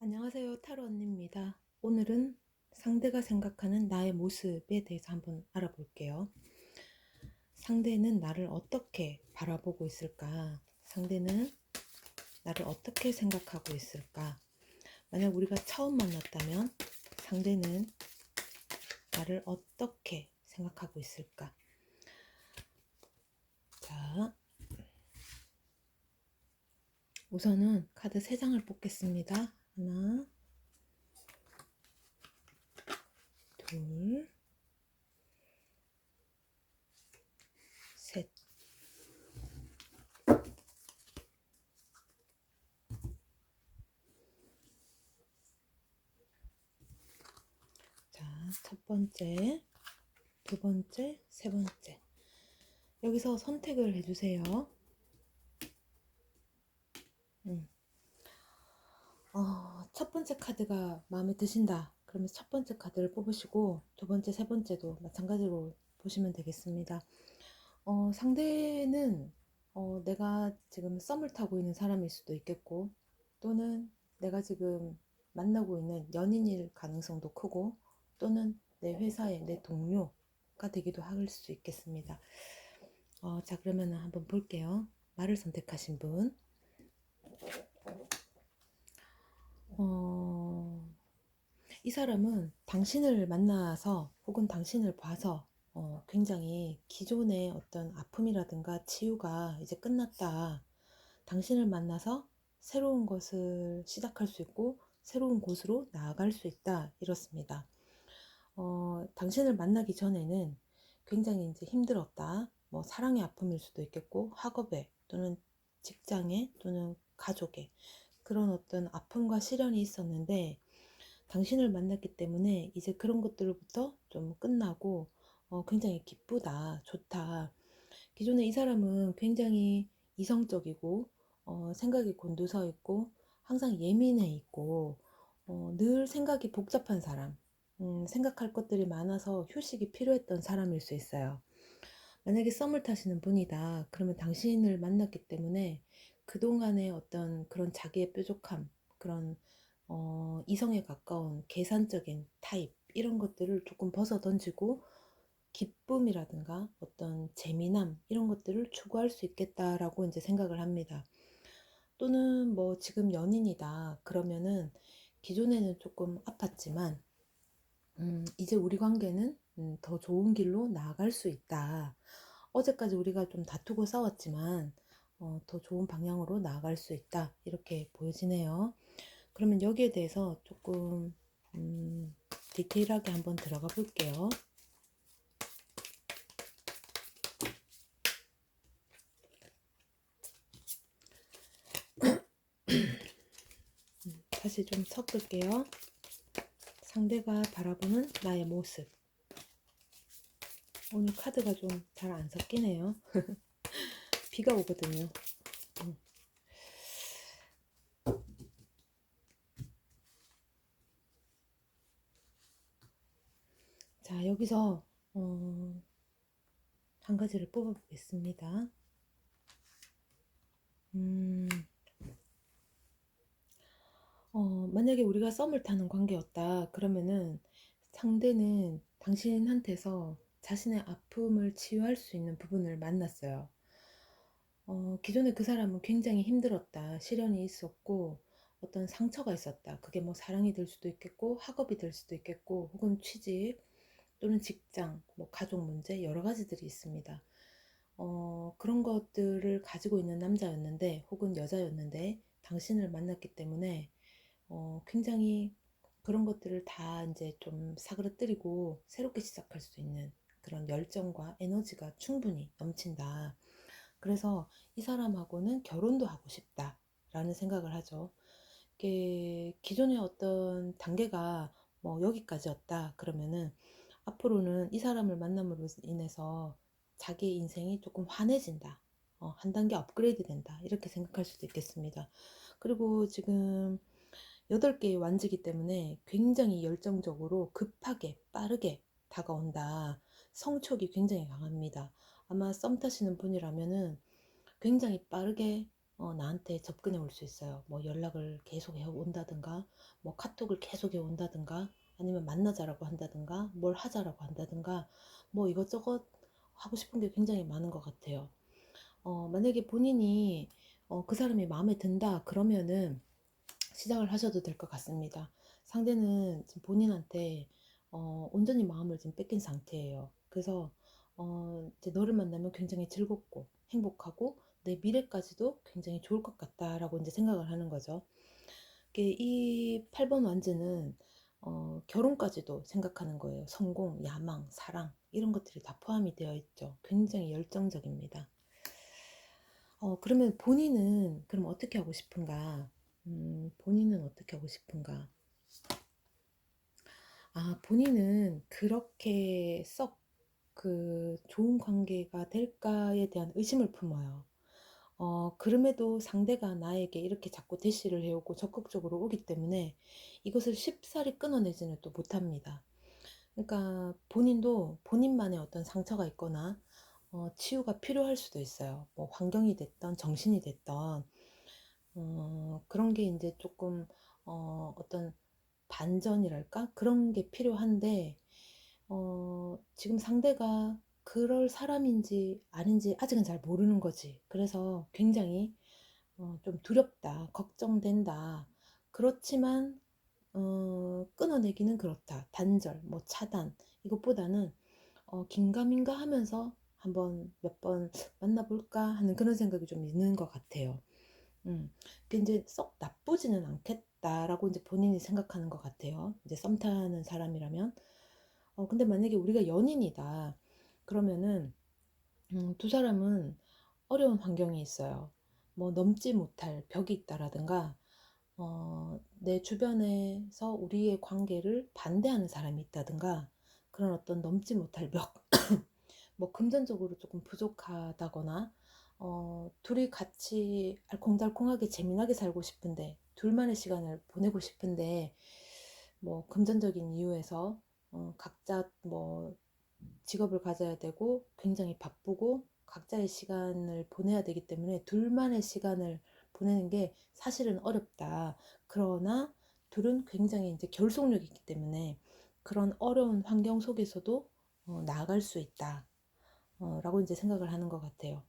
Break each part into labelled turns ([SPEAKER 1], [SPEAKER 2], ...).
[SPEAKER 1] 안녕하세요. 타로 언니입니다. 오늘은 상대가 생각하는 나의 모습에 대해서 한번 알아볼게요. 상대는 나를 어떻게 바라보고 있을까? 상대는 나를 어떻게 생각하고 있을까? 만약 우리가 처음 만났다면 상대는 나를 어떻게 생각하고 있을까? 자, 우선은 카드 3장을 뽑겠습니다. 하나, 둘, 셋. 자, 첫 번째, 두 번째, 세 번째. 여기서 선택을 해주세요. 첫 번째 카드가 마음에 드신다. 그러면 첫 번째 카드를 뽑으시고 두 번째, 세 번째도 마찬가지로 보시면 되겠습니다. 상대는 내가 지금 썸을 타고 있는 사람일 수도 있겠고, 또는 내가 지금 만나고 있는 연인일 가능성도 크고, 또는 내 회사의 내 동료가 되기도 할 수 있겠습니다. 자, 그러면 한번 볼게요. 말을 선택하신 분. 이 사람은 당신을 만나서 혹은 당신을 봐서 굉장히 기존의 어떤 아픔이라든가 치유가 이제 끝났다. 당신을 만나서 새로운 것을 시작할 수 있고 새로운 곳으로 나아갈 수 있다. 이렇습니다. 당신을 만나기 전에는 굉장히 이제 힘들었다. 뭐 사랑의 아픔일 수도 있겠고 학업에 또는 직장에 또는 가족에 그런 어떤 아픔과 시련이 있었는데 당신을 만났기 때문에 이제 그런 것들부터 좀 끝나고 굉장히 기쁘다, 좋다. 기존에 이 사람은 굉장히 이성적이고 생각이 곤두서 있고 항상 예민해 있고 늘 생각이 복잡한 사람, 생각할 것들이 많아서 휴식이 필요했던 사람일 수 있어요. 만약에 썸을 타시는 분이다. 그러면 당신을 만났기 때문에 그동안의 어떤 그런 자기의 뾰족함, 그런 이성에 가까운 계산적인 타입 이런 것들을 조금 벗어 던지고 기쁨이라든가 어떤 재미남 이런 것들을 추구할 수 있겠다라고 이제 생각을 합니다. 또는 뭐 지금 연인이다 그러면은 기존에는 조금 아팠지만 이제 우리 관계는 더 좋은 길로 나아갈 수 있다. 어제까지 우리가 좀 다투고 싸웠지만 더 좋은 방향으로 나아갈 수 있다. 이렇게 보여지네요. 그러면 여기에 대해서 조금 디테일하게 한번 들어가 볼게요. 다시 좀 섞을게요. 상대가 바라보는 나의 모습. 오늘 카드가 좀 잘 안 섞이네요. 비가 오거든요. 자, 여기서 한 가지를 뽑아 보겠습니다. 만약에 우리가 썸을 타는 관계였다 그러면은 상대는 당신한테서 자신의 아픔을 치유할 수 있는 부분을 만났어요. 기존에 그 사람은 굉장히 힘들었다. 시련이 있었고 어떤 상처가 있었다. 그게 뭐 사랑이 될 수도 있겠고 학업이 될 수도 있겠고 혹은 취직 또는 직장, 뭐 가족 문제 여러 가지들이 있습니다. 그런 것들을 가지고 있는 남자였는데 혹은 여자였는데 당신을 만났기 때문에 굉장히 그런 것들을 다 이제 좀 사그러뜨리고 새롭게 시작할 수 있는 그런 열정과 에너지가 충분히 넘친다. 그래서 이 사람하고는 결혼도 하고 싶다라는 생각을 하죠. 이게 기존의 어떤 단계가 뭐 여기까지였다 그러면은 앞으로는 이 사람을 만남으로 인해서 자기 인생이 조금 환해진다. 한 단계 업그레이드 된다. 이렇게 생각할 수도 있겠습니다. 그리고 지금 8개의 완지기 때문에 굉장히 열정적으로 급하게 빠르게 다가온다. 성촉이 굉장히 강합니다. 아마 썸 타시는 분이라면은 굉장히 빠르게 나한테 접근해 올 수 있어요. 뭐 연락을 계속 해 온다든가, 뭐 카톡을 계속 해 온다든가, 아니면 만나자라고 한다든가, 뭘 하자라고 한다든가, 뭐 이것저것 하고 싶은 게 굉장히 많은 것 같아요. 만약에 본인이 그 사람이 마음에 든다 그러면은 시작을 하셔도 될 것 같습니다. 상대는 지금 본인한테 온전히 마음을 지금 뺏긴 상태예요. 그래서 이제 너를 만나면 굉장히 즐겁고 행복하고 내 미래까지도 굉장히 좋을 것 같다라고 이제 생각을 하는 거죠. 이 8번 완즈는 결혼까지도 생각하는 거예요. 성공, 야망, 사랑 이런 것들이 다 포함이 되어 있죠. 굉장히 열정적입니다. 그러면 본인은 그럼 어떻게 하고 싶은가? 본인은 어떻게 하고 싶은가? 아, 본인은 그렇게 썩 그 좋은 관계가 될까에 대한 의심을 품어요. 그럼에도 상대가 나에게 이렇게 자꾸 대시를 해오고 적극적으로 오기 때문에 이것을 쉽사리 끊어내지는 또 못합니다. 그러니까 본인도 본인만의 어떤 상처가 있거나 치유가 필요할 수도 있어요. 뭐 환경이 됐던 정신이 됐던 그런 게 이제 조금 어떤 반전이랄까? 그런 게 필요한데 지금 상대가 그럴 사람인지 아닌지 아직은 잘 모르는 거지. 그래서 굉장히 좀 두렵다, 걱정된다. 그렇지만 끊어내기는 그렇다. 단절, 뭐 차단 이것보다는 긴가민가 하면서 한번 몇 번 만나볼까 하는 그런 생각이 좀 있는 것 같아요. 그 이제 썩 나쁘지는 않겠다라고 이제 본인이 생각하는 것 같아요. 이제 썸 타는 사람이라면. 근데 만약에 우리가 연인이다. 그러면은 두 사람은 어려운 환경이 있어요. 뭐 넘지 못할 벽이 있다라든가, 내 주변에서 우리의 관계를 반대하는 사람이 있다든가, 그런 어떤 넘지 못할 벽, 뭐 금전적으로 조금 부족하다거나, 둘이 같이 알콩달콩하게 재미나게 살고 싶은데, 둘만의 시간을 보내고 싶은데, 뭐 금전적인 이유에서 각자 뭐 직업을 가져야 되고 굉장히 바쁘고 각자의 시간을 보내야 되기 때문에 둘만의 시간을 보내는 게 사실은 어렵다. 그러나 둘은 굉장히 이제 결속력이 있기 때문에 그런 어려운 환경 속에서도 나아갈 수 있다. 라고 이제 생각을 하는 것 같아요.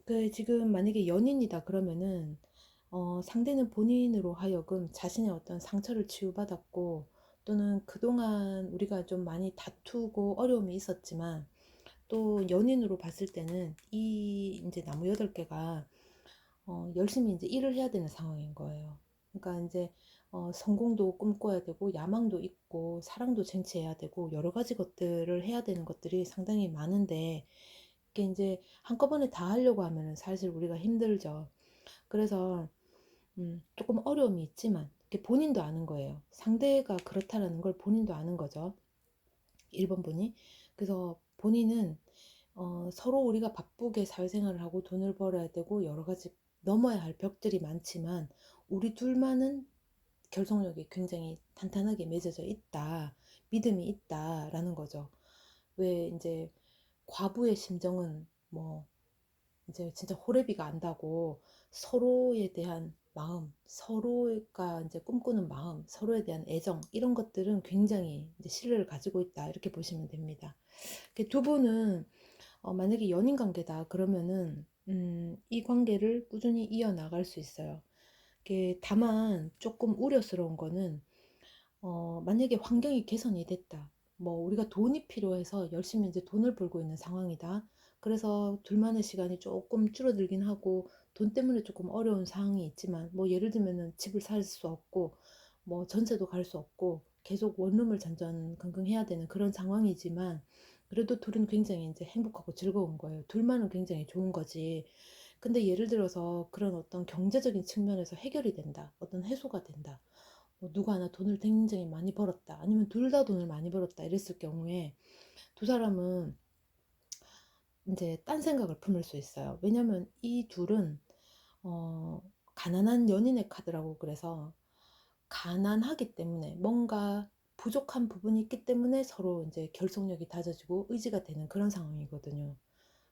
[SPEAKER 1] 그 지금 만약에 연인이다 그러면은 상대는 본인으로 하여금 자신의 어떤 상처를 치유받았고 또는 그동안 우리가 좀 많이 다투고 어려움이 있었지만 또 연인으로 봤을 때는 이 이제 나무 8개가 열심히 이제 일을 해야 되는 상황인 거예요. 그러니까 이제 성공도 꿈꿔야 되고 야망도 있고 사랑도 쟁취해야 되고 여러 가지 것들을 해야 되는 것들이 상당히 많은데 이게 이제 한꺼번에 다 하려고 하면은 사실 우리가 힘들죠. 그래서 조금 어려움이 있지만 본인도 아는 거예요. 상대가 그렇다라는 걸 본인도 아는 거죠. 1번 분이. 그래서 본인은 서로 우리가 바쁘게 사회생활을 하고 돈을 벌어야 되고 여러 가지 넘어야 할 벽들이 많지만 우리 둘만은 결속력이 굉장히 탄탄하게 맺어져 있다. 믿음이 있다라는 거죠. 왜 이제 과부의 심정은 뭐 이제 진짜 호래비가 안다고 서로에 대한 마음, 서로가 이제 꿈꾸는 마음, 서로에 대한 애정 이런 것들은 굉장히 이제 신뢰를 가지고 있다 이렇게 보시면 됩니다. 두 분은 만약에 연인 관계다 그러면은 이 관계를 꾸준히 이어나갈 수 있어요. 다만 조금 우려스러운 거는 만약에 환경이 개선이 됐다. 뭐 우리가 돈이 필요해서 열심히 이제 돈을 벌고 있는 상황이다. 그래서 둘만의 시간이 조금 줄어들긴 하고 돈 때문에 조금 어려운 상황이 있지만 뭐 예를 들면은 집을 살 수 없고 뭐 전세도 갈 수 없고 계속 원룸을 전전긍긍 해야 되는 그런 상황이지만 그래도 둘은 굉장히 이제 행복하고 즐거운 거예요. 둘만은 굉장히 좋은 거지. 근데 예를 들어서 그런 어떤 경제적인 측면에서 해결이 된다. 어떤 해소가 된다. 누가 하나 돈을 굉장히 많이 벌었다. 아니면 둘 다 돈을 많이 벌었다. 이랬을 경우에 두 사람은 이제 딴 생각을 품을 수 있어요. 왜냐면 이 둘은 어, 가난한 연인의 카드라고 그래서 가난하기 때문에 뭔가 부족한 부분이 있기 때문에 서로 이제 결속력이 다져지고 의지가 되는 그런 상황이거든요.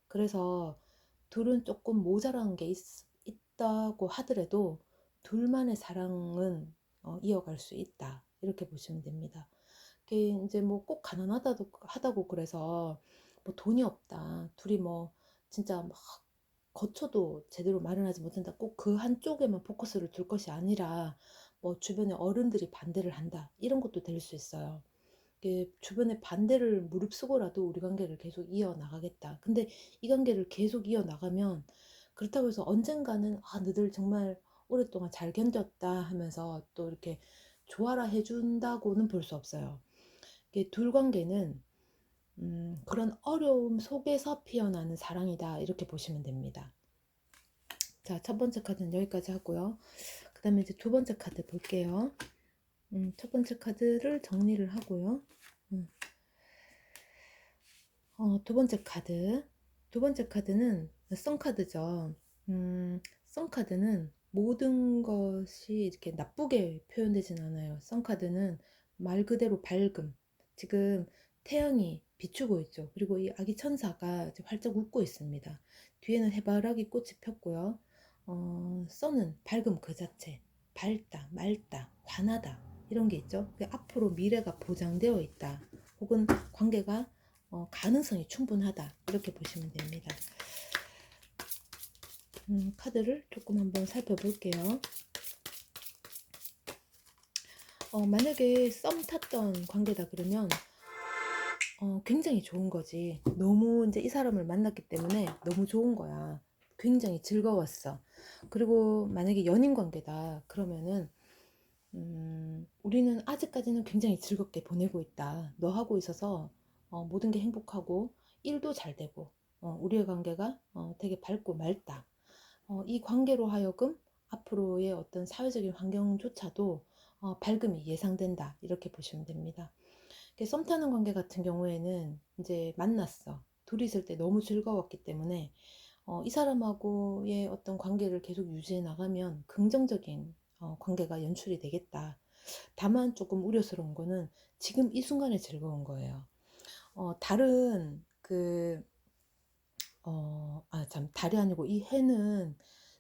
[SPEAKER 1] 그래서 둘은 조금 모자란 게 있다고 하더라도 둘만의 사랑은 이어갈 수 있다. 이렇게 보시면 됩니다. 이게 이제 뭐 꼭 가난하다고 하다고 그래서 뭐 돈이 없다. 둘이 뭐 진짜 막 거처도 제대로 마련하지 못한다. 꼭 그 한쪽에만 포커스를 둘 것이 아니라 뭐 주변에 어른들이 반대를 한다. 이런 것도 될 수 있어요. 이게 주변에 반대를 무릅쓰고라도 우리 관계를 계속 이어나가겠다. 근데 이 관계를 계속 이어나가면 그렇다고 해서 언젠가는 아, 너들 정말 오랫동안 잘 견뎠다 하면서 또 이렇게 좋아라 해준다고는 볼 수 없어요. 이게 둘 관계는 그런 어려움 속에서 피어나는 사랑이다. 이렇게 보시면 됩니다. 자, 첫 번째 카드는 여기까지 하고요. 그 다음에 이제 두 번째 카드 볼게요. 첫 번째 카드를 정리를 하고요. 두 번째 카드. 두 번째 카드는 썬카드죠. 썬카드는 모든 것이 이렇게 나쁘게 표현되진 않아요. 썬카드는 말 그대로 밝음. 지금 태양이 비추고 있죠. 그리고 이 아기 천사가 활짝 웃고 있습니다. 뒤에는 해바라기 꽃이 폈고요. 선은 밝음 그 자체. 밝다, 맑다, 환하다. 이런 게 있죠. 앞으로 미래가 보장되어 있다. 혹은 관계가 가능성이 충분하다. 이렇게 보시면 됩니다. 카드를 조금 한번 살펴볼게요. 만약에 썸 탔던 관계다 그러면 굉장히 좋은 거지. 너무 이제 이 사람을 만났기 때문에 너무 좋은 거야. 굉장히 즐거웠어. 그리고 만약에 연인 관계다 그러면은 우리는 아직까지는 굉장히 즐겁게 보내고 있다. 너하고 있어서 모든 게 행복하고 일도 잘 되고 우리의 관계가 되게 밝고 맑다. 이 관계로 하여금 앞으로의 어떤 사회적인 환경조차도 밝음이 예상된다. 이렇게 보시면 됩니다. 썸 타는 관계 같은 경우에는 이제 만났어. 둘이 있을 때 너무 즐거웠기 때문에 이 사람하고의 어떤 관계를 계속 유지해 나가면 긍정적인 관계가 연출이 되겠다. 다만 조금 우려스러운 거는 지금 이 순간에 즐거운 거예요. 달은 달이 아니고 이 해는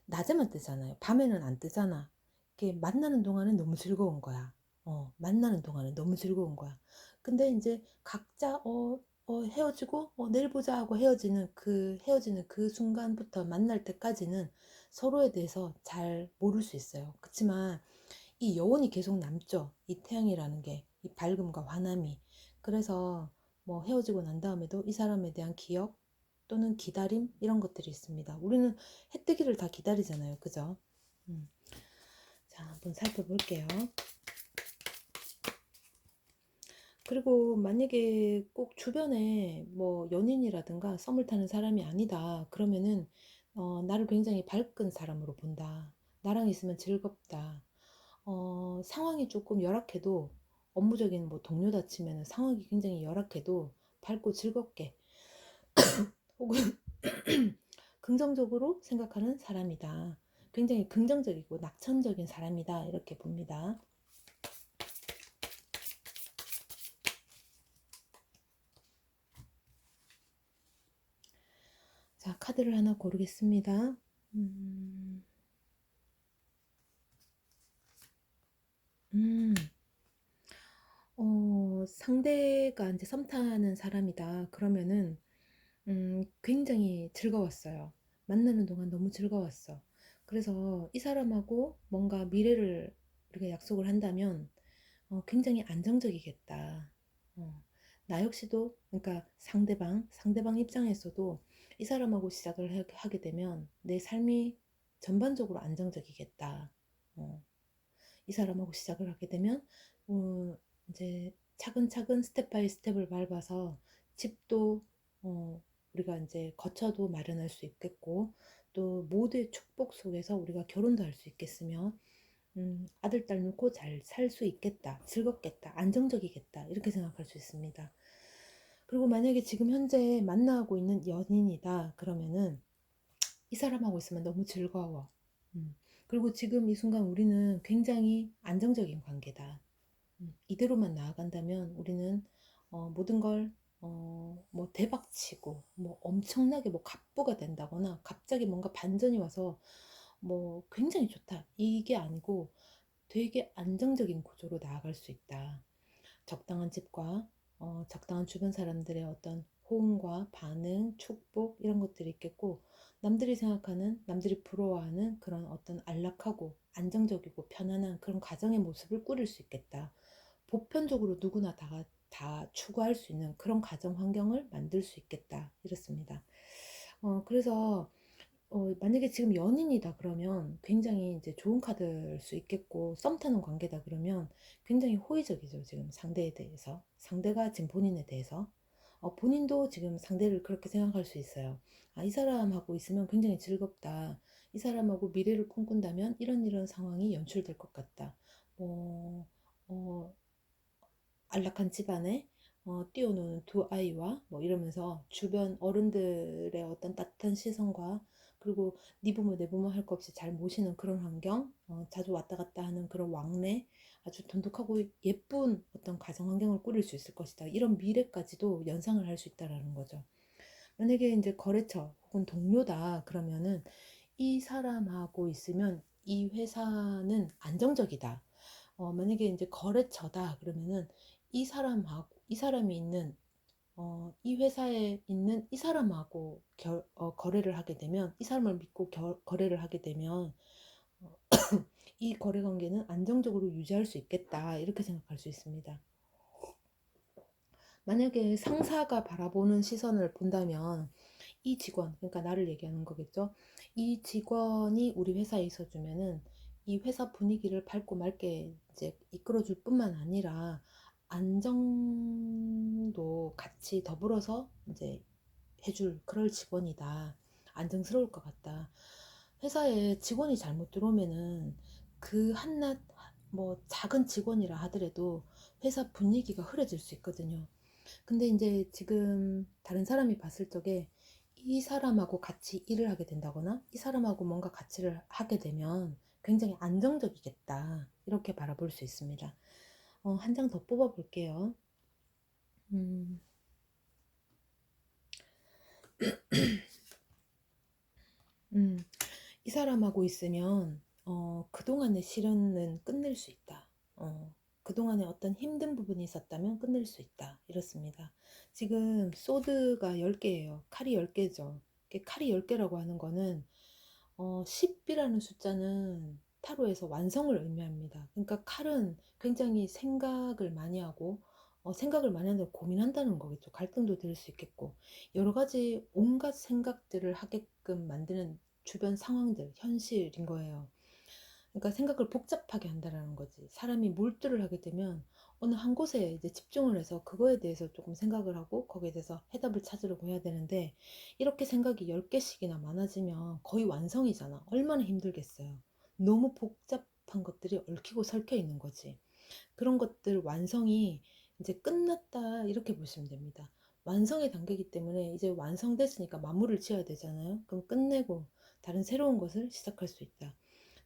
[SPEAKER 1] 낮에만 뜨잖아요. 밤에는 안 뜨잖아. 이렇게 만나는 동안은 너무 즐거운 거야. 만나는 동안은 너무 즐거운 거야. 근데 이제 각자 헤어지고 내일 보자 하고 헤어지는 그 순간부터 만날 때까지는 서로에 대해서 잘 모를 수 있어요. 그렇지만 이 여운이 계속 남죠. 이 태양이라는 게, 이 밝음과 환함이. 그래서 뭐 헤어지고 난 다음에도 이 사람에 대한 기억 또는 기다림 이런 것들이 있습니다. 우리는 해 뜨기를 다 기다리잖아요. 그죠? 음. 자, 한번 살펴볼게요. 그리고 만약에 꼭 주변에 뭐 연인이라든가 썸을 타는 사람이 아니다. 그러면은 나를 굉장히 밝은 사람으로 본다. 나랑 있으면 즐겁다. 상황이 조금 열악해도 업무적인 뭐 동료다 치면은 상황이 굉장히 열악해도 밝고 즐겁게 혹은 긍정적으로 생각하는 사람이다. 굉장히 긍정적이고 낙천적인 사람이다. 이렇게 봅니다. 자, 카드를 하나 고르겠습니다. 음, 음, 상대가 이제 썸 타는 사람이다. 그러면은, 굉장히 즐거웠어요. 만나는 동안 너무 즐거웠어. 그래서 이 사람하고 뭔가 미래를 우리가 약속을 한다면, 굉장히 안정적이겠다. 나 역시도, 그러니까 상대방 입장에서도 이 사람하고 시작을 하게 되면 내 삶이 전반적으로 안정적이겠다. 어, 이 사람하고 시작을 하게 되면 어, 이제 차근차근 스텝 바이 스텝을 밟아서 집도 우리가 이제 거처도 마련할 수 있겠고 또 모두의 축복 속에서 우리가 결혼도 할 수 있겠으며 아들 딸 놓고 잘 살 수 있겠다, 즐겁겠다, 안정적이겠다 이렇게 생각할 수 있습니다. 그리고 만약에 지금 현재 만나고 있는 연인이다 그러면은 이 사람하고 있으면 너무 즐거워. 그리고 지금 이 순간 우리는 굉장히 안정적인 관계다. 이대로만 나아간다면 우리는 모든 걸 뭐 대박치고 뭐 엄청나게 뭐 갑부가 된다거나 갑자기 뭔가 반전이 와서 뭐 굉장히 좋다 이게 아니고 되게 안정적인 구조로 나아갈 수 있다. 적당한 집과 적당한 주변 사람들의 어떤 호응과 반응, 축복 이런 것들이 있겠고, 남들이 생각하는, 남들이 부러워하는 그런 어떤 안락하고 안정적이고 편안한 그런 가정의 모습을 꾸릴 수 있겠다. 보편적으로 누구나 다 추구할 수 있는 그런 가정 환경을 만들 수 있겠다. 이렇습니다. 그래서 만약에 지금 연인이다 그러면 굉장히 이제 좋은 카드일 수 있겠고, 썸 타는 관계다 그러면 굉장히 호의적이죠. 지금 상대에 대해서. 상대가 지금 본인에 대해서. 본인도 지금 상대를 그렇게 생각할 수 있어요. 아, 이 사람하고 있으면 굉장히 즐겁다. 이 사람하고 미래를 꿈꾼다면 이런 상황이 연출될 것 같다. 뭐, 어, 안락한 집안에 뛰어노는 두 아이와 뭐 이러면서 주변 어른들의 어떤 따뜻한 시선과, 그리고 네 부모 내 부모 할 거 없이 잘 모시는 그런 환경, 자주 왔다 갔다 하는 그런 왕래, 아주 돈독하고 예쁜 어떤 가정 환경을 꾸릴 수 있을 것이다. 이런 미래까지도 연상을 할 수 있다라는 거죠. 만약에 이제 거래처 혹은 동료다 그러면은 이 사람하고 있으면 이 회사는 안정적이다. 만약에 이제 거래처다 그러면은 이 사람이 있는 이 회사에 있는 이 사람하고 거래를 하게 되면, 이 사람을 믿고 거래를 하게 되면 어, 이 거래 관계는 안정적으로 유지할 수 있겠다 이렇게 생각할 수 있습니다. 만약에 상사가 바라보는 시선을 본다면 이 직원, 그러니까 나를 얘기하는 거겠죠. 이 직원이 우리 회사에 있어주면은 이 회사 분위기를 밝고 맑게 이제 이끌어줄 뿐만 아니라 안정도 같이 더불어서 이제 해줄 그럴 직원이다. 안정스러울 것 같다. 회사에 직원이 잘못 들어오면은 그 한낱 뭐 작은 직원이라 하더라도 회사 분위기가 흐려질 수 있거든요. 근데 이제 지금 다른 사람이 봤을 적에 이 사람하고 같이 일을 하게 된다거나 이 사람하고 뭔가 같이 를 하게 되면 굉장히 안정적이겠다. 이렇게 바라볼 수 있습니다. 한 장 더 뽑아 볼게요. 음, 음, 이 사람하고 있으면 그동안의 시련은 끝낼 수 있다. 그동안에 어떤 힘든 부분이 있었다면 끝낼 수 있다. 이렇습니다. 지금 소드가 10개예요. 칼이 10개죠. 칼이 10개라고 하는 거는 10이라는 숫자는 타로에서 완성을 의미합니다. 그러니까 칼은 굉장히 생각을 많이 하고 생각을 많이 한다고 고민한다는 거겠죠. 갈등도 될 수 있겠고 여러 가지 온갖 생각들을 하게끔 만드는 주변 상황들, 현실인 거예요. 그러니까 생각을 복잡하게 한다라는 거지. 사람이 몰두를 하게 되면 어느 한 곳에 이제 집중을 해서 그거에 대해서 조금 생각을 하고 거기에 대해서 해답을 찾으려고 해야 되는데, 이렇게 생각이 10개씩이나 많아지면 거의 완성이잖아. 얼마나 힘들겠어요. 너무 복잡한 것들이 얽히고 설켜 있는 거지. 그런 것들 완성이 이제 끝났다 이렇게 보시면 됩니다. 완성의 단계이기 때문에 이제 완성됐으니까 마무리를 지어야 되잖아요. 그럼 끝내고 다른 새로운 것을 시작할 수 있다.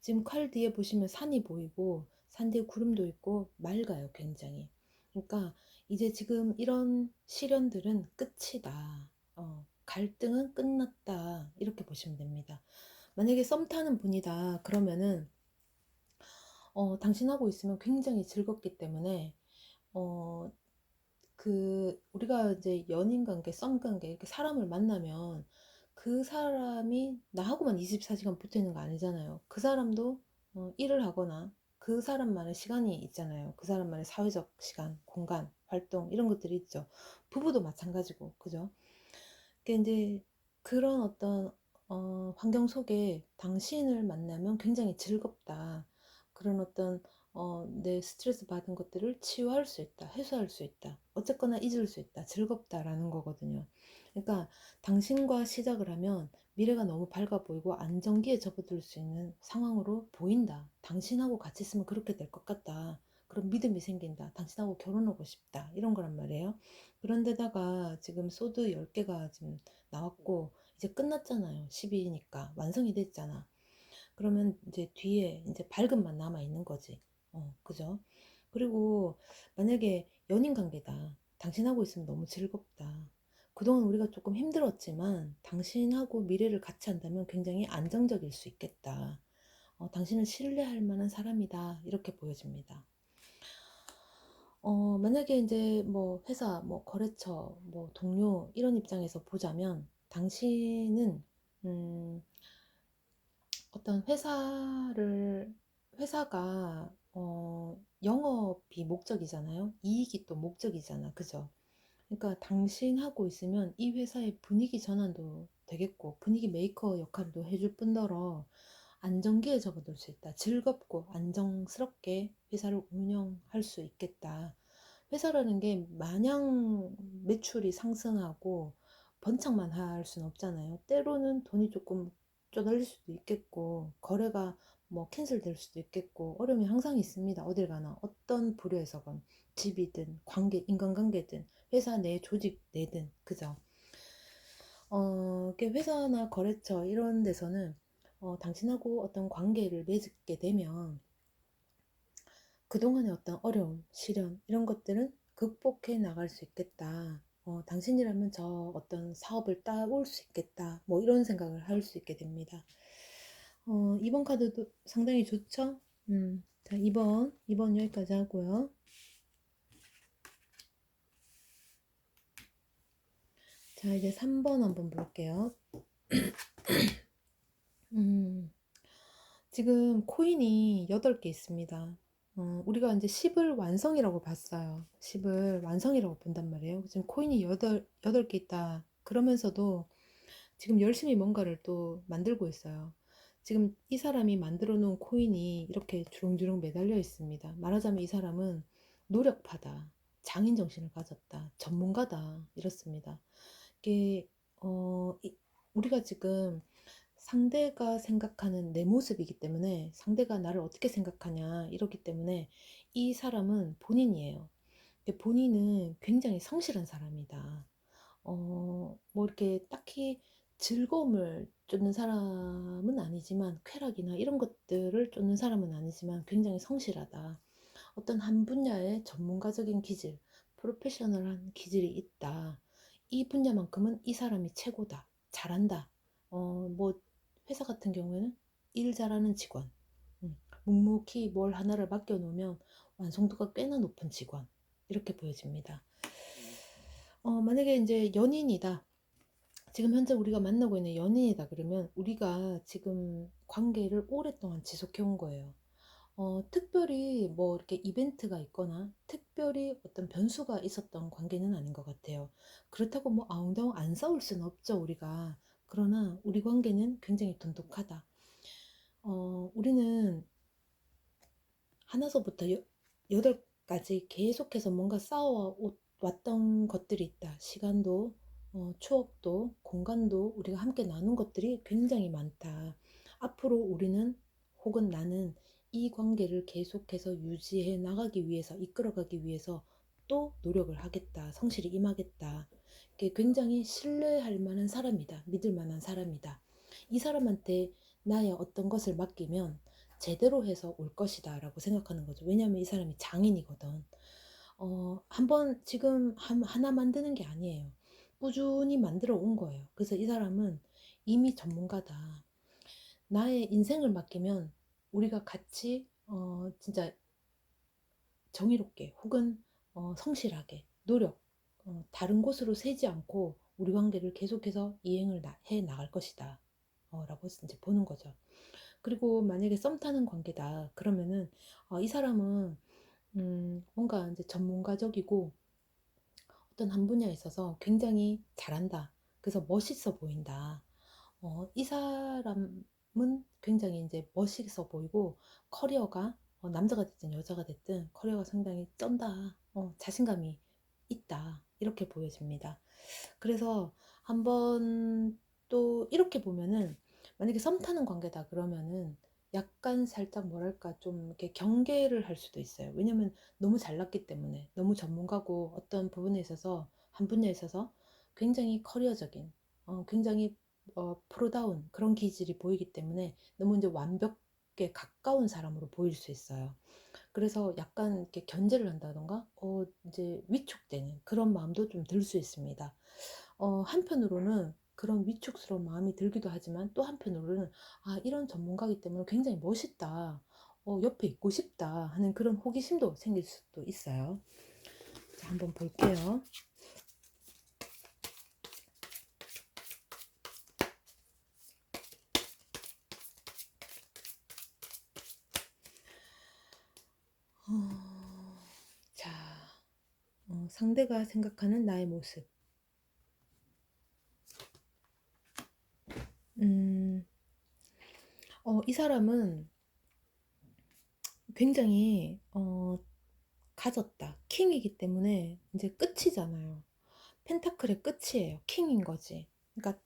[SPEAKER 1] 지금 칼 뒤에 보시면 산이 보이고 산 뒤에 구름도 있고 맑아요, 굉장히. 그러니까 이제 지금 이런 시련들은 끝이다. 갈등은 끝났다. 이렇게 보시면 됩니다. 만약에 썸 타는 분이다 그러면은 당신하고 있으면 굉장히 즐겁기 때문에 어, 우리가 이제 연인 관계, 썸 관계, 이렇게 사람을 만나면 그 사람이 나하고만 24시간 붙어 있는 거 아니잖아요. 그 사람도 일을 하거나 그 사람만의 시간이 있잖아요. 그 사람만의 사회적 시간, 공간, 활동, 이런 것들이 있죠. 부부도 마찬가지고, 그죠? 그러니까 이제 그런 어떤 환경 속에 당신을 만나면 굉장히 즐겁다. 그런 어떤 내 스트레스 받은 것들을 치유할 수 있다. 해소할 수 있다. 어쨌거나 잊을 수 있다. 즐겁다라는 거거든요. 그러니까 당신과 시작을 하면 미래가 너무 밝아 보이고 안정기에 접어들 수 있는 상황으로 보인다. 당신하고 같이 있으면 그렇게 될 것 같다. 그런 믿음이 생긴다. 당신하고 결혼하고 싶다. 이런 거란 말이에요. 그런데다가 지금 소드 10개가 지금 나왔고 이제 끝났잖아요. 12니까 완성이 됐잖아. 그러면 이제 뒤에 이제 밝음만 남아 있는 거지. 그죠? 그리고 만약에 연인 관계다. 당신하고 있으면 너무 즐겁다. 그동안 우리가 조금 힘들었지만 당신하고 미래를 같이 한다면 굉장히 안정적일 수 있겠다. 당신은 신뢰할 만한 사람이다. 이렇게 보여집니다. 만약에 이제 뭐 회사, 뭐 거래처, 뭐 동료 이런 입장에서 보자면 당신은 음, 어떤 회사가 영업이 목적이잖아요. 이익이 또 목적이잖아. 그죠? 그러니까 당신하고 있으면 이 회사의 분위기 전환도 되겠고 분위기 메이커 역할도 해줄 뿐더러 안정기에 접어들 수 있다. 즐겁고 안정스럽게 회사를 운영할 수 있겠다. 회사라는 게 마냥 매출이 상승하고 번창만 할 수는 없잖아요. 때로는 돈이 조금 쪼달릴 수도 있겠고 거래가 뭐 캔슬될 수도 있겠고 어려움이 항상 있습니다. 어딜 가나 어떤 부류에서건 집이든 관계, 인간관계든 회사 내 조직 내든 그죠? 이렇게 회사나 거래처 이런 데서는 당신하고 어떤 관계를 맺게 되면 그동안의 어떤 어려움, 시련 이런 것들은 극복해 나갈 수 있겠다. 당신이라면 저 어떤 사업을 따올 수 있겠다. 뭐 이런 생각을 할 수 있게 됩니다. 이번 카드도 상당히 좋죠? 자, 2번 여기까지 하고요. 자, 이제 3번 한번 볼게요. 음, 지금 코인이 8개 있습니다. 우리가 이제 10을 완성이라고 봤어요. 10을 완성이라고 본단 말이에요. 지금 코인이 8개 있다. 그러면서도 지금 열심히 뭔가를 또 만들고 있어요. 지금 이 사람이 만들어 놓은 코인이 이렇게 주렁주렁 매달려 있습니다. 말하자면 이 사람은 노력파다, 장인 정신을 가졌다, 전문가다, 이렇습니다. 이게, 우리가 지금 상대가 생각하는 내 모습이기 때문에 상대가 나를 어떻게 생각하냐, 이렇기 때문에 이 사람은 본인이에요. 근데 본인은 굉장히 성실한 사람이다. 뭐 이렇게 딱히 즐거움을 쫓는 사람은 아니지만 쾌락이나 이런 것들을 쫓는 사람은 아니지만 굉장히 성실하다. 어떤 한 분야의 전문가적인 기질, 프로페셔널한 기질이 있다. 이 분야만큼은 이 사람이 최고다. 잘한다. 뭐 회사 같은 경우에는 일 잘하는 직원, 묵묵히 뭘 하나를 맡겨놓으면 완성도가 꽤나 높은 직원 이렇게 보여집니다. 만약에 이제 연인이다. 지금 현재 우리가 만나고 있는 연인이다 그러면 우리가 지금 관계를 오랫동안 지속해 온 거예요. 특별히 뭐 이렇게 이벤트가 있거나 특별히 어떤 변수가 있었던 관계는 아닌 것 같아요. 그렇다고 뭐 아웅다웅 안 싸울 수는 없죠, 우리가. 그러나 우리 관계는 굉장히 돈독하다. 우리는 하나서부터 8가지 계속해서 뭔가 왔던 것들이 있다. 시간도, 추억도, 공간도 우리가 함께 나눈 것들이 굉장히 많다. 앞으로 우리는 혹은 나는 이 관계를 계속해서 유지해 나가기 위해서, 이끌어가기 위해서 또 노력을 하겠다. 성실히 임하겠다. 이게 굉장히 신뢰할 만한 사람이다. 믿을 만한 사람이다. 이 사람한테 나의 어떤 것을 맡기면 제대로 해서 올 것이다 라고 생각하는 거죠. 왜냐하면 이 사람이 장인이거든. 한번 지금 하나 만드는 게 아니에요. 꾸준히 만들어 온 거예요. 그래서 이 사람은 이미 전문가다. 나의 인생을 맡기면 우리가 같이 진짜 정의롭게 혹은 성실하게 노력, 다른 곳으로 새지 않고 우리 관계를 계속해서 이행을 해 나갈 것이다. 라고 이제 보는 거죠. 그리고 만약에 썸 타는 관계다 그러면은 이 사람은 뭔가 이제 전문가적이고 어떤 한 분야에 있어서 굉장히 잘한다. 그래서 멋있어 보인다. 이 사람은 굉장히 이제 멋있어 보이고 커리어가 남자가 됐든 여자가 됐든 커리어가 상당히 쩐다. 자신감이 있다. 이렇게 보여집니다. 그래서 한번 또 이렇게 보면은 만약에 썸 타는 관계다 그러면은 약간 살짝 뭐랄까 좀 이렇게 경계를 할 수도 있어요. 왜냐면 너무 잘났기 때문에 너무 전문가고 어떤 부분에 있어서 한 분야에 있어서 굉장히 커리어적인 굉장히 프로다운 그런 기질이 보이기 때문에 너무 이제 완벽에 가까운 사람으로 보일 수 있어요. 그래서 약간 이렇게 견제를 한다던가, 이제 위축되는 그런 마음도 좀 들 수 있습니다. 한편으로는 그런 위축스러운 마음이 들기도 하지만 또 한편으로는 아, 이런 전문가이기 때문에 굉장히 멋있다. 옆에 있고 싶다 하는 그런 호기심도 생길 수도 있어요. 자, 한번 볼게요. 자, 상대가 생각하는 나의 모습. 음, 이 사람은 굉장히 가졌다. 킹이기 때문에 이제 끝이잖아요. 펜타클의 끝이에요. 킹인 거지. 그러니까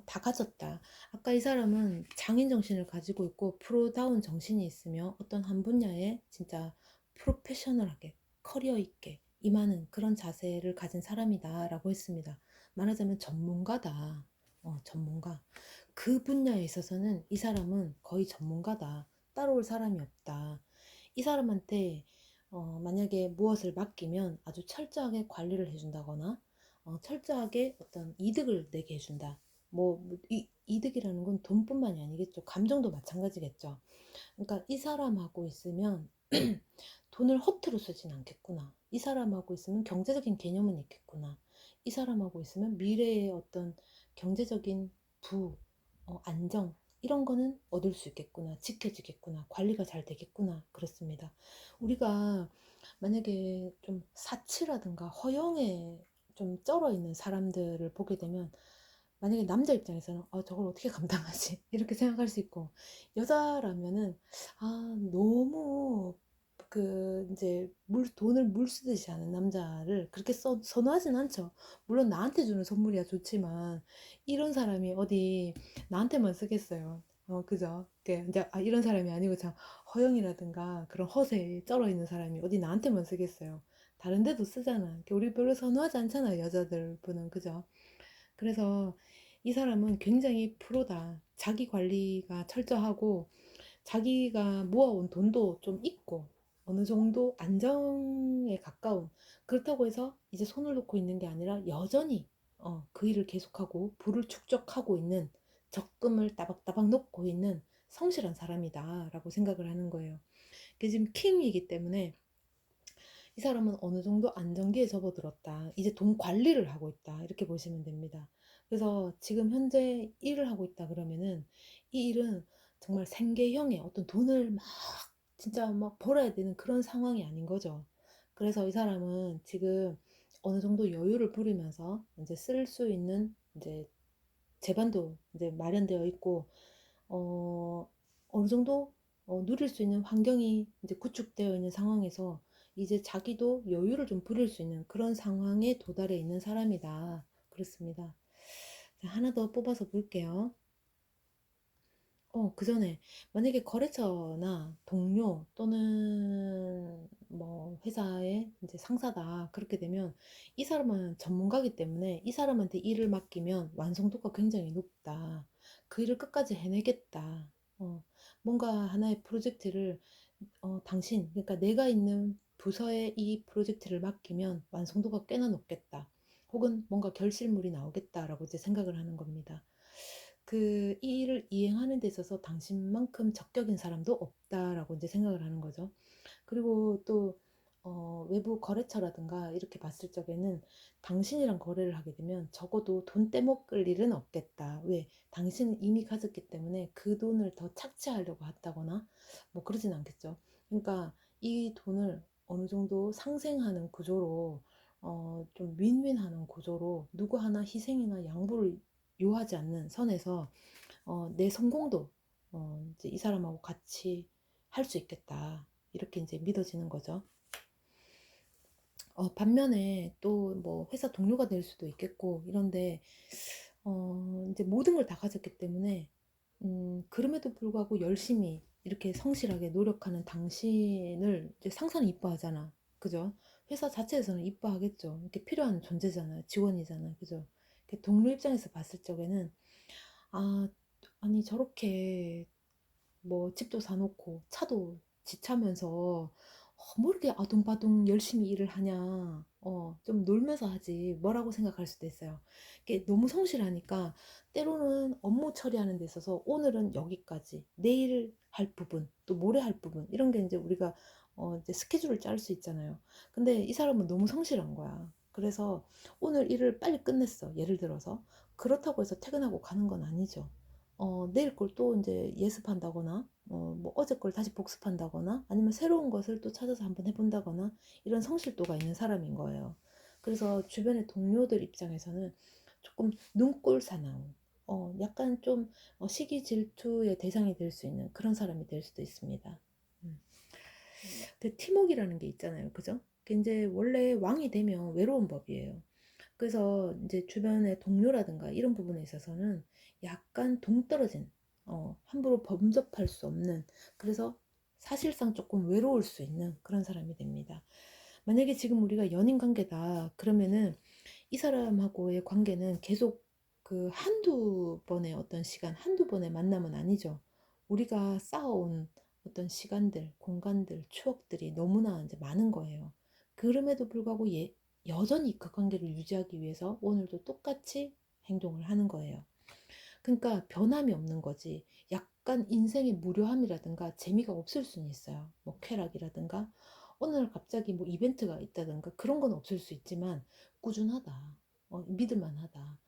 [SPEAKER 1] 다 가졌다. 아까 이 사람은 장인 정신을 가지고 있고 프로다운 정신이 있으며 어떤 한 분야에 진짜 프로페셔널하게 커리어 있게 임하는 그런 자세를 가진 사람이다 라고 했습니다. 말하자면 전문가다. 전문가. 그 분야에 있어서는 이 사람은 거의 전문가다. 따라올 사람이 없다. 이 사람한테 만약에 무엇을 맡기면 아주 철저하게 관리를 해준다거나 철저하게 어떤 이득을 내게 해준다. 이득이라는 건 돈뿐만이 아니겠죠. 감정도 마찬가지겠죠. 그러니까 이 사람하고 있으면 돈을 허투루 쓰진 않겠구나. 이 사람하고 있으면 경제적인 개념은 있겠구나. 이 사람하고 있으면 미래의 어떤 경제적인 안정, 이런 거는 얻을 수 있겠구나. 지켜지겠구나. 관리가 잘 되겠구나. 그렇습니다. 우리가 만약에 좀 사치라든가 허영에 좀 쩔어 있는 사람들을 보게 되면 만약에 남자 입장에서는 저걸 어떻게 감당하지? 이렇게 생각할 수 있고 여자라면은 너무 이제 돈을 물 쓰듯이 하는 남자를 그렇게 선호하진 않죠. 물론 나한테 주는 선물이야 좋지만 이런 사람이 어디 나한테만 쓰겠어요. 그죠? 이제 이런 사람이 아니고 참 허영이라든가 그런 허세에 쩔어 있는 사람이 어디 나한테만 쓰겠어요. 다른 데도 쓰잖아. 우리 별로 선호하지 않잖아요. 여자들 분은. 그죠? 그래서 이 사람은 굉장히 프로다. 자기 관리가 철저하고 자기가 모아온 돈도 좀 있고 어느 정도 안정에 가까운, 그렇다고 해서 이제 손을 놓고 있는 게 아니라 여전히 그 일을 계속하고 부를 축적하고 있는, 적금을 따박따박 놓고 있는 성실한 사람이다 라고 생각을 하는 거예요. 그게 지금 킹이기 때문에 이 사람은 어느 정도 안정기에 접어들었다. 이제 돈 관리를 하고 있다. 이렇게 보시면 됩니다. 그래서 지금 현재 일을 하고 있다 그러면은 이 일은 정말 생계형의 어떤 돈을 막 진짜 막 벌어야 되는 그런 상황이 아닌 거죠. 그래서 이 사람은 지금 어느 정도 여유를 부리면서 이제 쓸 수 있는 이제 재반도 이제 마련되어 있고 어, 어느 정도 누릴 수 있는 환경이 이제 구축되어 있는 상황에서 이제 자기도 여유를 좀 부릴 수 있는 그런 상황에 도달해 있는 사람이다. 그렇습니다. 자, 하나 더 뽑아서 볼게요. 그 전에 만약에 거래처나 동료 또는 뭐 회사의 이제 상사다 그렇게 되면 이 사람은 전문가이기 때문에 이 사람한테 일을 맡기면 완성도가 굉장히 높다. 그 일을 끝까지 해내겠다. 뭔가 하나의 프로젝트를 당신, 그러니까 내가 있는 부서에 이 프로젝트를 맡기면 완성도가 꽤나 높겠다. 혹은 뭔가 결실물이 나오겠다라고 이제 생각을 하는 겁니다. 이 일을 이행하는 데 있어서 당신만큼 적격인 사람도 없다라고 이제 생각을 하는 거죠. 그리고 또 외부 거래처라든가 이렇게 봤을 적에는 당신이랑 거래를 하게 되면 적어도 돈 떼먹을 일은 없겠다. 왜? 당신은 이미 가졌기 때문에 그 돈을 더 착취하려고 한다거나 뭐 그러진 않겠죠. 그러니까 이 돈을 어느 정도 상생하는 구조로 좀 윈윈하는 구조로 누구 하나 희생이나 양보를 요하지 않는 선에서 내 성공도 이제 이 사람하고 같이 할 수 있겠다. 이렇게 이제 믿어지는 거죠. 반면에 또 뭐 회사 동료가 될 수도 있겠고 이런데 이제 모든 걸 다 가졌기 때문에 그럼에도 불구하고 열심히 이렇게 성실하게 노력하는 당신을 이제 상사는 이뻐하잖아. 그죠? 회사 자체에서는 이뻐하겠죠. 이렇게 필요한 존재잖아요. 직원이잖아요. 그죠? 동료 입장에서 봤을 적에는 아, 아니 저렇게 뭐 집도 사놓고 차도 지치면서 뭐 이렇게 아둥바둥 열심히 일을 하냐. 좀 놀면서 하지. 뭐라고 생각할 수도 있어요. 이게 너무 성실하니까 때로는 업무 처리하는 데 있어서 오늘은 여기까지, 내일 할 부분, 또 모레 할 부분, 이런 게 이제 우리가 이제 스케줄을 짤 수 있잖아요. 근데 이 사람은 너무 성실한 거야. 그래서 오늘 일을 빨리 끝냈어. 예를 들어서. 그렇다고 해서 퇴근하고 가는 건 아니죠. 내일 걸 또 이제 예습한다거나, 뭐 어제 걸 다시 복습한다거나, 아니면 새로운 것을 또 찾아서 한번 해본다거나, 이런 성실도가 있는 사람인 거예요. 그래서 주변의 동료들 입장에서는 조금 눈꼴 사나운, 약간 좀 시기 질투의 대상이 될 수 있는 그런 사람이 될 수도 있습니다. 음. 그 팀웍이라는 게 있잖아요. 그죠? 그 이제 원래 왕이 되면 외로운 법이에요. 그래서 이제 주변의 동료라든가 이런 부분에 있어서는 약간 동떨어진, 함부로 범접할 수 없는, 그래서 사실상 조금 외로울 수 있는 그런 사람이 됩니다. 만약에 지금 우리가 연인 관계다 그러면은 이 사람하고의 관계는 계속 그 한두 번의 어떤 시간, 한두 번의 만남은 아니죠. 우리가 쌓아온 어떤 시간들, 공간들, 추억들이 너무나 이제 많은 거예요. 그럼에도 불구하고 여전히 그 관계를 유지하기 위해서 오늘도 똑같이 행동을 하는 거예요. 그러니까 변함이 없는 거지. 약간 인생의 무료함이라든가 재미가 없을 수는 있어요. 뭐 쾌락이라든가 어느 날 갑자기 뭐 이벤트가 있다든가 그런 건 없을 수 있지만 꾸준하다. 믿을만하다.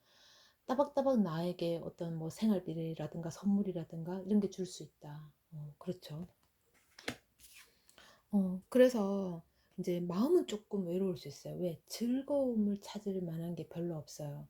[SPEAKER 1] 따박따박 나에게 어떤 뭐 생활비라든가 선물이라든가 이런 게 줄 수 있다. 그렇죠. 그래서 이제 마음은 조금 외로울 수 있어요. 왜? 즐거움을 찾을 만한 게 별로 없어요.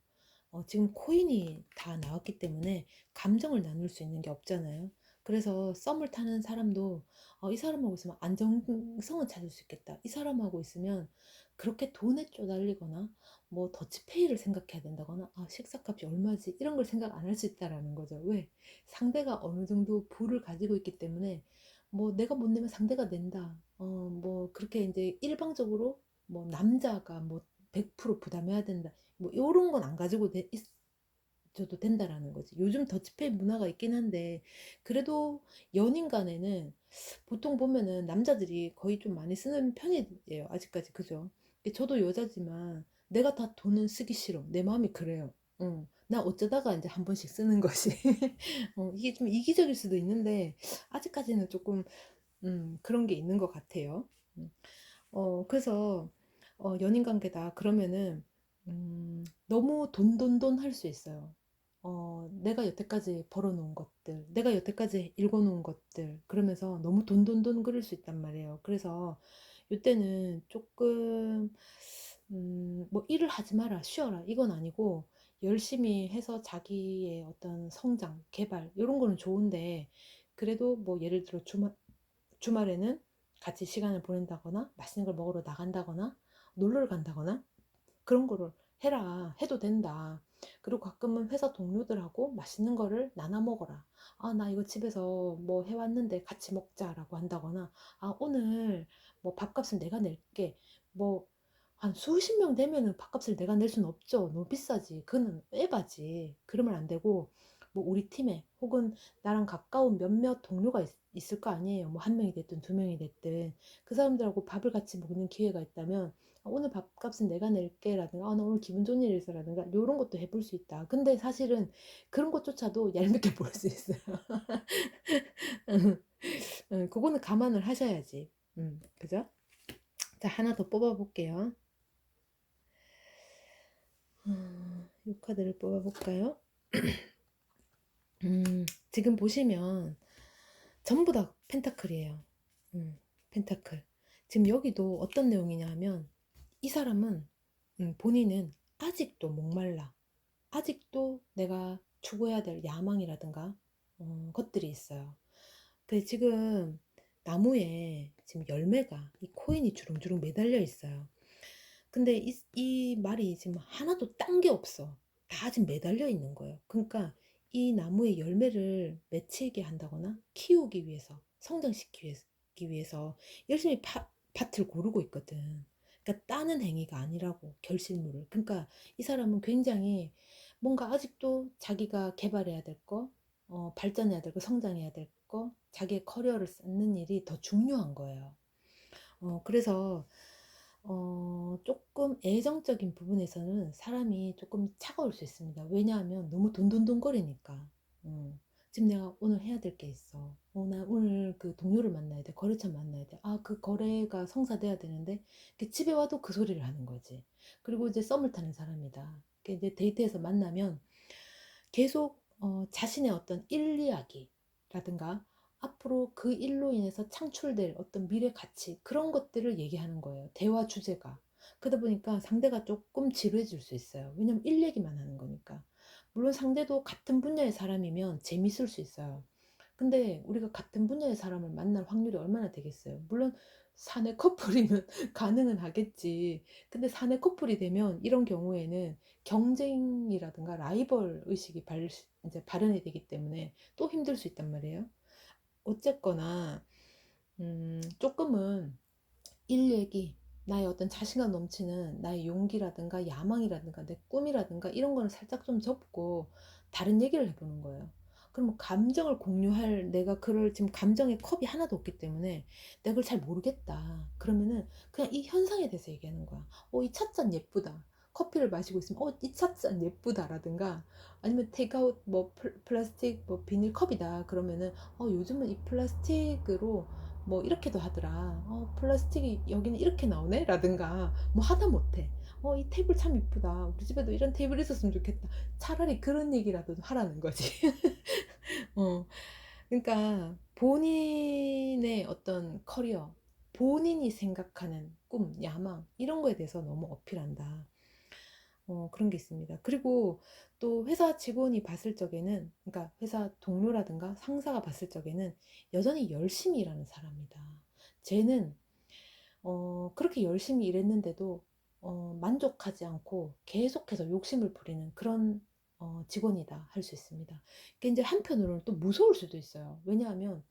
[SPEAKER 1] 지금 코인이 다 나왔기 때문에 감정을 나눌 수 있는 게 없잖아요. 그래서 썸을 타는 사람도 이 사람하고 있으면 안정성은 찾을 수 있겠다. 이 사람하고 있으면 그렇게 돈에 쪼달리거나 뭐 더치페이를 생각해야 된다거나 식사값이 얼마지 이런 걸 생각 안 할 수 있다라는 거죠. 왜? 상대가 어느 정도 부를 가지고 있기 때문에 뭐 내가 못 내면 상대가 낸다. 뭐 그렇게 이제 일방적으로 뭐 남자가 뭐 100% 부담해야 된다. 뭐 요런 건 안 가지고 있어도 된다라는 거지. 요즘 더치페이 문화가 있긴 한데 그래도 연인 간에는 보통 보면은 남자들이 거의 좀 많이 쓰는 편이에요. 아직까지 그죠? 저도 여자지만 내가 다 돈은 쓰기 싫어. 내 마음이 그래요. 나 어쩌다가 이제 한 번씩 쓰는 것이 이게 좀 이기적일 수도 있는데 아직까지는 조금 그런 게 있는 것 같아요. 음. 그래서 연인 관계다 그러면은 너무 돈돈돈 할 수 있어요. 내가 여태까지 벌어놓은 것들, 내가 여태까지 읽어놓은 것들, 그러면서 너무 돈돈돈 그럴 수 있단 말이에요. 그래서 이때는 조금 뭐 일을 하지 마라, 쉬어라 이건 아니고 열심히 해서 자기의 어떤 성장, 개발 이런 거는 좋은데 그래도 뭐 예를 들어 주말에는 같이 시간을 보낸다거나 맛있는 걸 먹으러 나간다거나 놀러를 간다거나 그런 거를 해라. 해도 된다. 그리고 가끔은 회사 동료들하고 맛있는 거를 나눠 먹어라. 나 이거 집에서 뭐 해왔는데 같이 먹자라고 한다거나, 오늘 뭐 밥값은 내가 낼게. 뭐, 한 수십 명 되면은 밥값을 내가 낼 수는 없죠. 너무 비싸지. 그거는 에바지. 그러면 안 되고, 뭐 우리 팀에 혹은 나랑 가까운 몇몇 동료가 있을 거 아니에요. 뭐 한 명이 됐든 두 명이 됐든. 그 사람들하고 밥을 같이 먹는 기회가 있다면, 오늘 밥값은 내가 낼게라든가 나 오늘 기분 좋은 일이 있어라든가 이런 것도 해볼 수 있다. 근데 사실은 그런 것조차도 얄밉게 볼 수 있어요. 그거는 감안을 하셔야지. 그죠? 자, 하나 더 뽑아볼게요. 이 카드를 뽑아볼까요? 지금 보시면 전부 다 펜타클이에요. 펜타클. 지금 여기도 어떤 내용이냐 하면 이 사람은 본인은 아직도 목말라. 아직도 내가 추구해야 될 야망이라든가 것들이 있어요. 근데 지금 나무에 지금 열매가 이 코인이 주렁주렁 매달려 있어요. 근데 이 말이 지금 하나도 딴 게 없어. 다 지금 매달려 있는 거예요. 그러니까 이 나무의 열매를 맺히게 한다거나 키우기 위해서 성장시키기 위해서 열심히 밭을 고르고 있거든. 그러니까 따는 행위가 아니라고 결실물을. 그러니까 이 사람은 굉장히 뭔가 아직도 자기가 개발해야 될 거, 발전해야 될 거, 성장해야 될 거, 거, 자기의 커리어를 쌓는 일이 더 중요한 거예요. 그래서 조금 애정적인 부분에서는 사람이 조금 차가울 수 있습니다. 왜냐하면 너무 돈돈돈거리니까. 지금 내가 오늘 해야 될 게 있어. 나 오늘 그 동료를 만나야 돼. 거래처 만나야 돼. 아, 그 거래가 성사돼야 되는데 집에 와도 그 소리를 하는 거지. 그리고 이제 썸을 타는 사람이다. 이제 데이트에서 만나면 계속 자신의 어떤 일 이야기라든가 앞으로 그 일로 인해서 창출될 어떤 미래 가치 그런 것들을 얘기하는 거예요. 대화 주제가. 그러다 보니까 상대가 조금 지루해질 수 있어요. 왜냐면 일 얘기만 하는 거니까. 물론 상대도 같은 분야의 사람이면 재밌을 수 있어요. 근데 우리가 같은 분야의 사람을 만날 확률이 얼마나 되겠어요? 물론 사내 커플이면 가능은 하겠지. 근데 사내 커플이 되면 이런 경우에는 경쟁이라든가 라이벌 의식이 이제 발현이 되기 때문에 또 힘들 수 있단 말이에요. 어쨌거나 조금은 일 얘기, 나의 어떤 자신감 넘치는 나의 용기라든가 야망이라든가 내 꿈이라든가 이런 거는 살짝 좀 접고 다른 얘기를 해보는 거예요. 그럼 뭐 감정을 공유할 내가 그럴 지금 감정의 컵이 하나도 없기 때문에 내가 그걸 잘 모르겠다. 그러면은 그냥 이 현상에 대해서 얘기하는 거야. 이 찻잔 예쁘다. 커피를 마시고 있으면 이 찻잔 예쁘다라든가 아니면 테이크아웃 뭐 플라스틱 뭐 비닐 컵이다. 그러면은 요즘은 이 플라스틱으로 뭐 이렇게도 하더라. 플라스틱이 여기는 이렇게 나오네? 라든가 뭐 하다 못해. 이 테이블 참 이쁘다. 우리 집에도 이런 테이블 있었으면 좋겠다. 차라리 그런 얘기라도 하라는 거지. 어, 그러니까 본인의 어떤 커리어, 본인이 생각하는 꿈, 야망 이런 거에 대해서 너무 어필한다. 그런 게 있습니다. 그리고 또 회사 직원이 봤을 적에는, 그러니까 회사 동료라든가 상사가 봤을 적에는 여전히 열심히 일하는 사람이다. 쟤는 그렇게 열심히 일했는데도 만족하지 않고 계속해서 욕심을 부리는 그런 직원이다 할 수 있습니다. 그게 이제 한편으로는 또 무서울 수도 있어요. 왜냐하면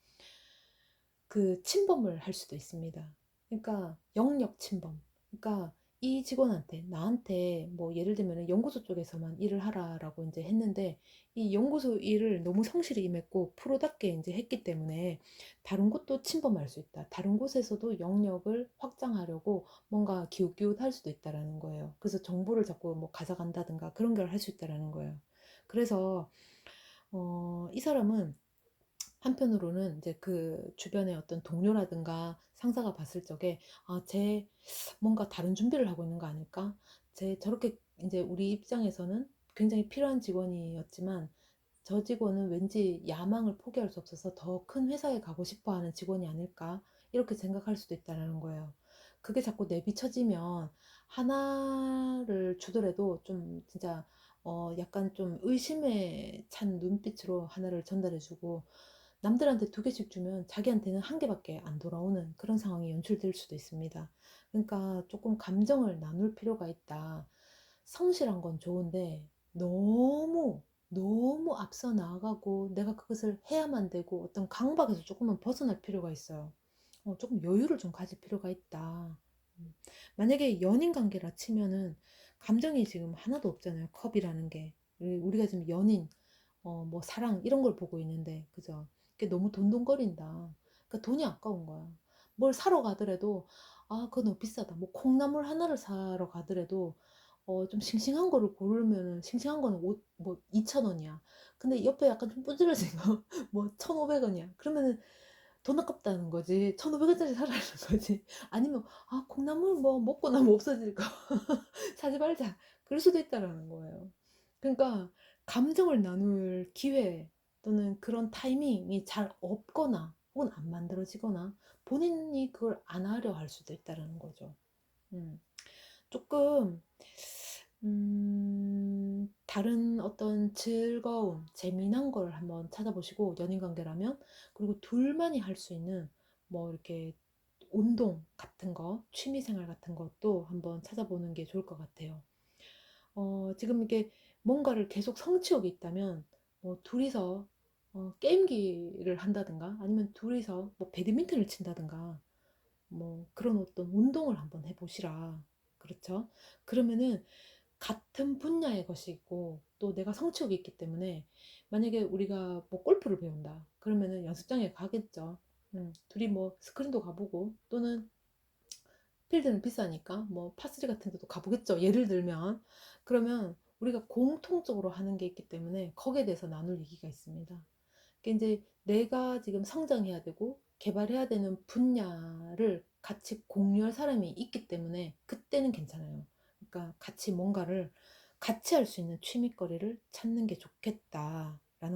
[SPEAKER 1] 그 침범을 할 수도 있습니다. 그러니까 영역 침범. 그러니까 이 직원한테 나한테 뭐 예를 들면 연구소 쪽에서만 일을 하라라고 이제 했는데 이 연구소 일을 너무 성실히 임했고 프로답게 이제 했기 때문에 다른 곳도 침범할 수 있다. 다른 곳에서도 영역을 확장하려고 뭔가 기웃기웃할 수도 있다라는 거예요. 그래서 정보를 자꾸 뭐 가져간다든가 그런 걸 할 수 있다라는 거예요. 그래서 이 사람은 한편으로는 이제 그 주변의 어떤 동료라든가 상사가 봤을 적에 쟤 뭔가 다른 준비를 하고 있는 거 아닐까? 쟤 저렇게 이제 우리 입장에서는 굉장히 필요한 직원이었지만 저 직원은 왠지 야망을 포기할 수 없어서 더 큰 회사에 가고 싶어 하는 직원이 아닐까? 이렇게 생각할 수도 있다는 거예요. 그게 자꾸 내비쳐지면 하나를 주더라도 좀 진짜 약간 좀 의심에 찬 눈빛으로 하나를 전달해주고 남들한테 두 개씩 주면 자기한테는 한 개밖에 안 돌아오는 그런 상황이 연출될 수도 있습니다. 그러니까 조금 감정을 나눌 필요가 있다. 성실한 건 좋은데 너무 너무 앞서 나아가고 내가 그것을 해야만 되고 어떤 강박에서 조금은 벗어날 필요가 있어요. 조금 여유를 좀 가질 필요가 있다. 만약에 연인 관계라 치면은 감정이 지금 하나도 없잖아요. 컵이라는 게. 우리가 지금 연인, 뭐 사랑 이런 걸 보고 있는데, 그죠? 그게 너무 돈돈거린다. 그러니까 돈이 아까운 거야. 뭘 사러 가더라도, 그거 너무 비싸다. 뭐 콩나물 하나를 사러 가더라도, 좀 싱싱한 거를 고르면은, 싱싱한 거는 뭐 2,000원이야. 근데 옆에 약간 좀 뿌질러진 거, 뭐 1,500원이야. 그러면은 돈 아깝다는 거지. 1,500원짜리 사라는 거지. 아니면, 콩나물 뭐 먹고 나면 없어질 거. 사지 말자. 그럴 수도 있다라는 거예요. 그러니까 감정을 나눌 기회 또는 그런 타이밍이 잘 없거나 혹은 안 만들어지거나 본인이 그걸 안 하려 할 수도 있다라는 거죠. 음, 조금 다른 어떤 즐거움, 재미난 걸 한번 찾아보시고 연인 관계라면 그리고 둘만이 할 수 있는 뭐 이렇게 운동 같은 거, 취미 생활 같은 것도 한번 찾아보는 게 좋을 것 같아요. 지금 이게 뭔가를 계속 성취욕이 있다면 뭐 둘이서 게임기를 한다든가 아니면 둘이서 뭐 배드민턴을 친다든가 뭐 그런 어떤 운동을 한번 해보시라. 그렇죠? 그러면은 같은 분야의 것이고 또 내가 성취욕이 있기 때문에 만약에 우리가 뭐 골프를 배운다 그러면은 연습장에 가겠죠. 둘이 뭐 스크린도 가보고 또는 필드는 비싸니까 뭐 파3 같은 데도 가보겠죠. 예를 들면 그러면 우리가 공통적으로 하는 게 있기 때문에 거기에 대해서 나눌 얘기가 있습니다. 그러니까 이제 내가 지금 성장해야 되고 개발해야 되는 분야를 같이 공유할 사람이 있기 때문에 그때는 괜찮아요. 그러니까 같이 뭔가를 같이 할 수 있는 취미거리를 찾는 게 좋겠다.